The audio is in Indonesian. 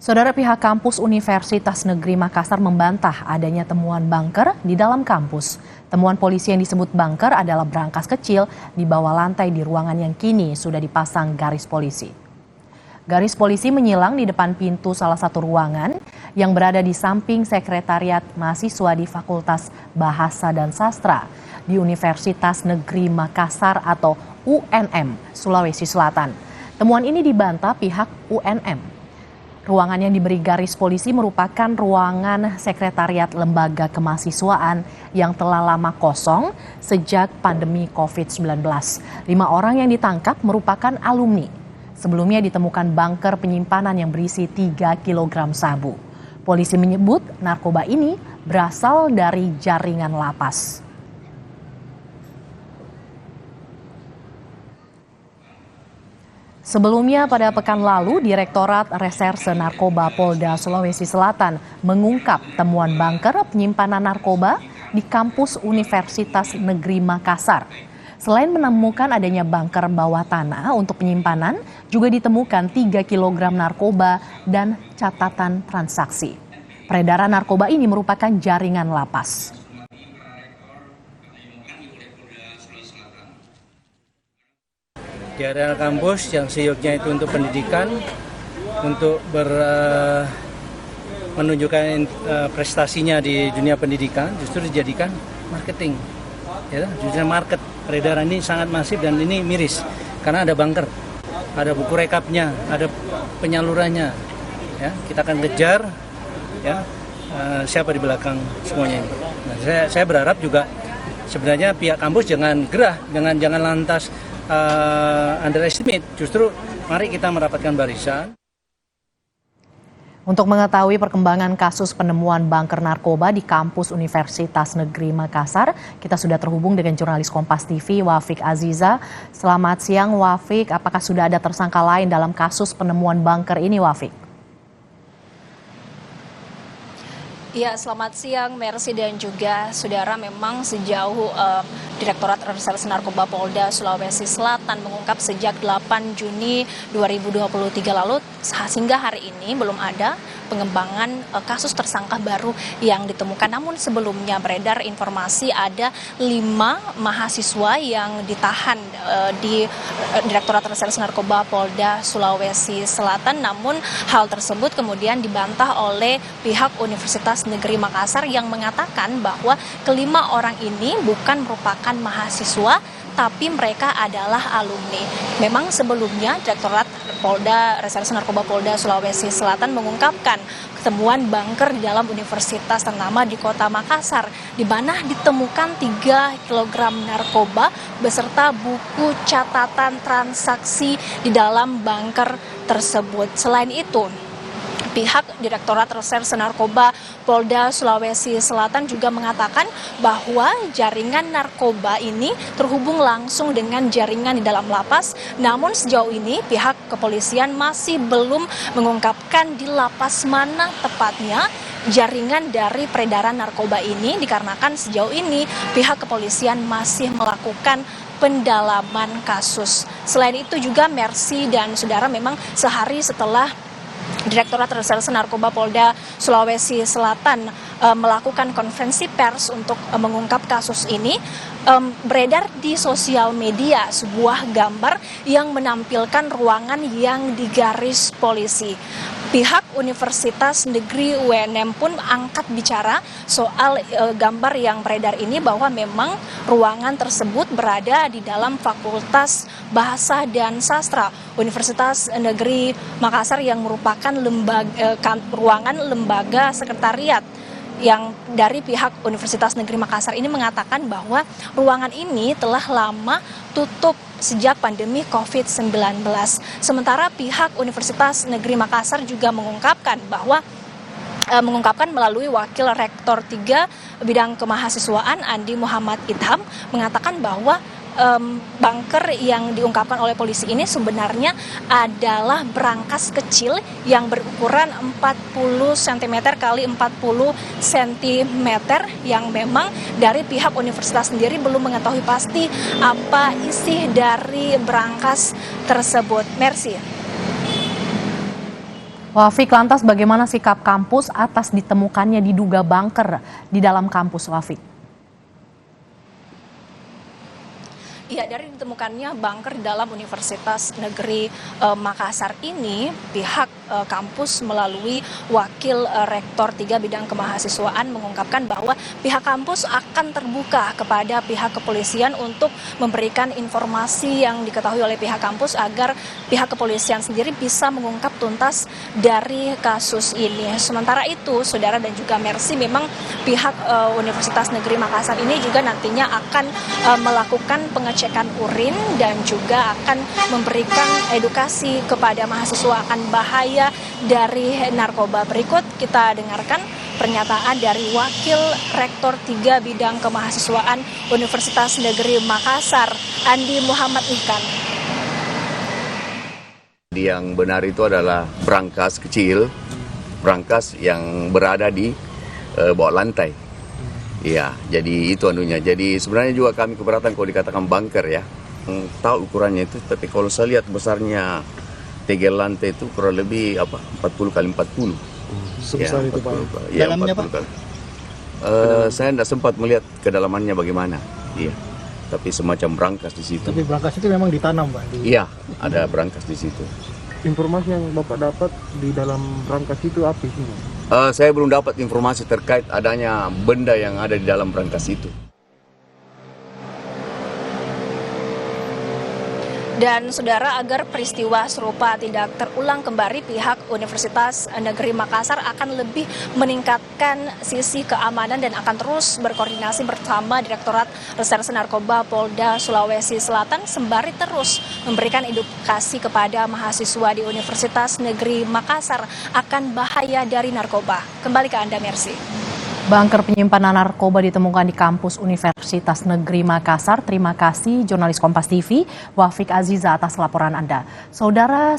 Saudara, pihak kampus Universitas Negeri Makassar membantah adanya temuan bunker di dalam kampus. Temuan polisi yang disebut bunker adalah brankas kecil di bawah lantai di ruangan yang kini sudah dipasang garis polisi. Garis polisi menyilang di depan pintu salah satu ruangan yang berada di samping sekretariat mahasiswa di Fakultas Bahasa dan Sastra di Universitas Negeri Makassar atau UNM, Sulawesi Selatan. Temuan ini dibantah pihak UNM. Ruangan yang diberi garis polisi merupakan ruangan sekretariat lembaga kemahasiswaan yang telah lama kosong sejak pandemi COVID-19. 5 orang yang ditangkap merupakan alumni. Sebelumnya ditemukan bunker penyimpanan yang berisi 3 kg sabu. Polisi menyebut narkoba ini berasal dari jaringan lapas. Sebelumnya pada pekan lalu, Direktorat Reserse Narkoba Polda Sulawesi Selatan mengungkap temuan bunker penyimpanan narkoba di kampus Universitas Negeri Makassar. Selain menemukan adanya bunker bawah tanah untuk penyimpanan, juga ditemukan 3 kg narkoba dan catatan transaksi. Peredaran narkoba ini merupakan jaringan lapas. Di area kampus yang seyoknya itu untuk pendidikan, untuk menunjukkan prestasinya di dunia pendidikan, justru dijadikan marketing. Ya, justru market peredaran ini sangat masif dan ini miris karena ada bunker, ada buku rekapnya, ada penyalurannya. Ya, kita akan kejar ya siapa di belakang semuanya ini. Nah, saya berharap juga sebenarnya pihak kampus jangan gerah, jangan lantas underestimate, justru mari kita merapatkan barisan. Untuk mengetahui perkembangan kasus penemuan bunker narkoba di kampus Universitas Negeri Makassar, kita sudah terhubung dengan jurnalis Kompas TV Wafik Aziza. Selamat siang Wafik, apakah sudah ada tersangka lain dalam kasus penemuan bunker ini Wafik? Ya, selamat siang Mercy dan juga saudara. Memang sejauh Direktorat Reserse Narkoba Polda Sulawesi Selatan mengungkap sejak 8 Juni 2023 lalu hingga hari ini belum ada pengembangan kasus tersangka baru yang ditemukan. Namun sebelumnya beredar informasi ada 5 mahasiswa yang ditahan di Direktorat Reserse Narkoba Polda Sulawesi Selatan. Namun hal tersebut kemudian dibantah oleh pihak Universitas Negeri Makassar yang mengatakan bahwa kelima orang ini bukan merupakan mahasiswa, tapi mereka adalah alumni. Memang sebelumnya Direktorat Reserse Narkoba Polda Sulawesi Selatan mengungkapkan temuan bunker di dalam universitas ternama di Kota Makassar, di mana ditemukan 3 kg narkoba beserta buku catatan transaksi di dalam bunker tersebut. Selain itu, pihak Direktorat Reserse Narkoba Polda Sulawesi Selatan juga mengatakan bahwa jaringan narkoba ini terhubung langsung dengan jaringan di dalam lapas. Namun sejauh ini pihak kepolisian masih belum mengungkapkan di lapas mana tepatnya jaringan dari peredaran narkoba ini, dikarenakan sejauh ini pihak kepolisian masih melakukan pendalaman kasus. Selain itu juga Mercy dan saudara, memang sehari setelah Direktorat Reserse Narkoba Polda Sulawesi Selatan melakukan konferensi pers untuk mengungkap kasus ini, beredar di sosial media sebuah gambar yang menampilkan ruangan yang digaris polisi. Pihak Universitas Negeri UNM pun angkat bicara soal gambar yang beredar ini, bahwa memang ruangan tersebut berada di dalam Fakultas Bahasa dan Sastra Universitas Negeri Makassar yang merupakan ruangan lembaga sekretariat yang dari pihak Universitas Negeri Makassar ini mengatakan bahwa ruangan ini telah lama tutup sejak pandemi COVID-19. Sementara pihak Universitas Negeri Makassar juga mengungkapkan melalui Wakil Rektor 3 Bidang Kemahasiswaan Andi Muhammad Idham mengatakan bahwa bunker yang diungkapkan oleh polisi ini sebenarnya adalah brankas kecil yang berukuran 40 cm kali 40 cm yang memang dari pihak universitas sendiri belum mengetahui pasti apa isi dari brankas tersebut. Mercy. Wafik, lantas bagaimana sikap kampus atas ditemukannya diduga bunker di dalam kampus, Wafik? Ya, dari ditemukannya bunker di dalam Universitas Negeri Makassar ini, pihak kampus melalui wakil rektor 3 bidang kemahasiswaan mengungkapkan bahwa pihak kampus akan terbuka kepada pihak kepolisian untuk memberikan informasi yang diketahui oleh pihak kampus agar pihak kepolisian sendiri bisa mengungkap tuntas dari kasus ini. Sementara itu, saudara dan juga Mercy, memang pihak Universitas Negeri Makassar ini juga nantinya akan melakukan pengecekan urin dan juga akan memberikan edukasi kepada mahasiswa akan bahaya dari narkoba. Berikut kita dengarkan pernyataan dari Wakil Rektor 3 Bidang Kemahasiswaan Universitas Negeri Makassar, Andi Muhammad Ikan. Yang benar itu adalah brankas kecil, brankas yang berada di bawah lantai. Iya, jadi itu anunya. Jadi sebenarnya juga kami keberatan kalau dikatakan bunker ya. Tahu ukurannya itu, tapi kalau saya lihat besarnya tegel lantai itu kurang lebih 40 kali 40. Sebesar ya, itu Pak. Ya, Dalamnya Pak? Saya tidak sempat melihat kedalamannya bagaimana. Iya. Tapi semacam brankas di situ. Tapi brankas itu memang ditanam Pak? Iya, ada brankas di situ. Informasi yang Bapak dapat di dalam brankas itu apa sih? Saya belum dapat informasi terkait adanya benda yang ada di dalam brankas itu. Dan saudara, agar peristiwa serupa tidak terulang kembali, pihak Universitas Negeri Makassar akan lebih meningkatkan sisi keamanan dan akan terus berkoordinasi bersama Direktorat Reserse Narkoba Polda Sulawesi Selatan sembari terus memberikan edukasi kepada mahasiswa di Universitas Negeri Makassar akan bahaya dari narkoba. Kembali ke Anda, Mercy. Bunker penyimpanan narkoba ditemukan di kampus Universitas Negeri Makassar. Terima kasih jurnalis Kompas TV, Wafik Aziza, atas laporan Anda. Saudara,